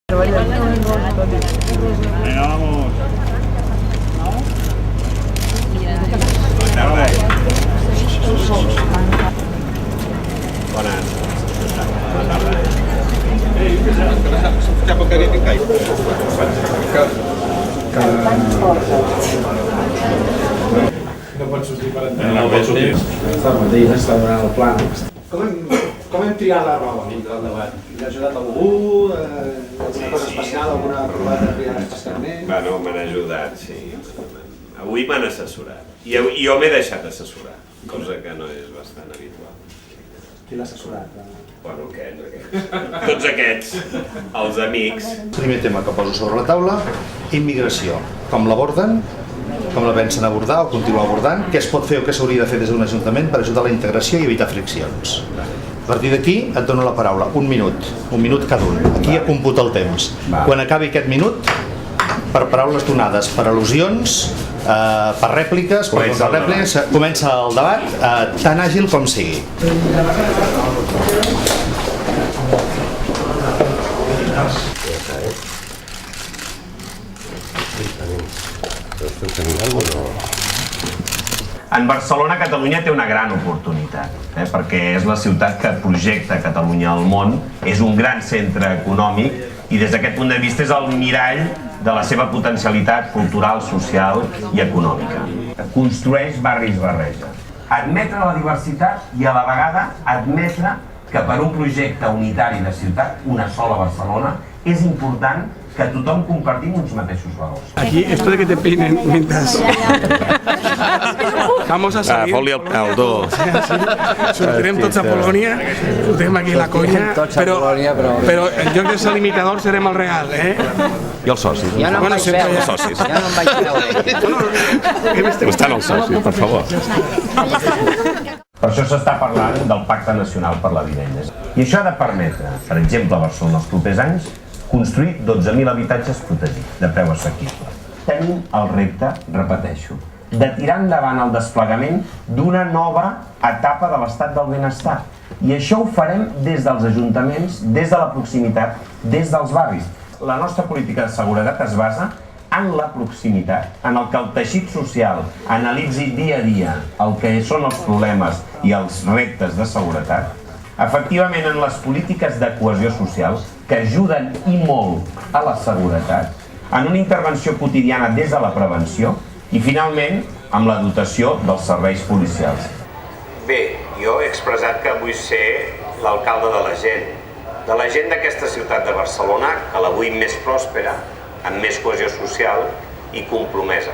Venga, vamos. No pot sortir per entrar. No pot sortir. Està el mateix, està donant el pla. Com hem triat la roba dintre del debat? L'ha ajudat algú? Alguna cosa especial? Alguna roba de triar especialment? Bueno, m'han ajudat, sí. Avui m'han assessorat. I jo m'he deixat assessorar, cosa que no és bastant habitual. Qui l'ha assessorat? Bueno, aquests. Tots aquests, els amics. Primer tema que poso sobre la taula, immigració. Com l'aborden, com la pensen abordar o continuar abordant, què es pot fer o què s'hauria de fer des d'un ajuntament per ajudar a la integració i evitar friccions. A partir d'aquí et dono la paraula, un minut cada un. Aquí ja computa el temps. Quan acabi aquest minut, per paraules donades, per al·lusions, per rèpliques, comença el debat tan àgil com sigui. En Barcelona, Catalunya té una gran oportunitat, perquè és la ciutat que projecta Catalunya al món, és un gran centre econòmic i des d'aquest punt de vista és el mirall de la seva potencialitat cultural, social i econòmica. Construeix barris barreja. Admetre la diversitat i a la vegada admetre que per un projecte unitari de ciutat, una sola Barcelona, és important que tothom compartim uns mateixos valors. Aquí, esto de que te peinen mientras vamos a salir... Fot-li el do. Sortirem tots a Polònia, fotem aquí la conya, però en lloc de ser l'imitador serem el real, eh? I els socis? Jo no em vaig veure. Els socis. Jo no em vaig veure. On estan els socis, per favor? Per això s'està parlant del Pacte Nacional per la Vivenda. I això ha de permetre, per exemple, a Barcelona els propers anys, construir 12.000 habitatges protegits, de preu assequible. Tenim el repte, repeteixo, de tirar endavant el desplegament d'una nova etapa de l'estat del benestar. I això ho farem des dels ajuntaments, des de la proximitat, des dels barris. La nostra política de seguretat es basa en la proximitat, en el que el teixit social analitzi dia a dia el que són els problemes i els reptes de seguretat, efectivament en les polítiques de cohesió social que ajuden i molt a la seguretat, en una intervenció quotidiana des de la prevenció i finalment amb la dotació dels serveis policials. Bé, jo he expressat que vull ser l'alcalde de la gent d'aquesta ciutat de Barcelona, que la vull més pròspera, amb més cohesió social i compromesa.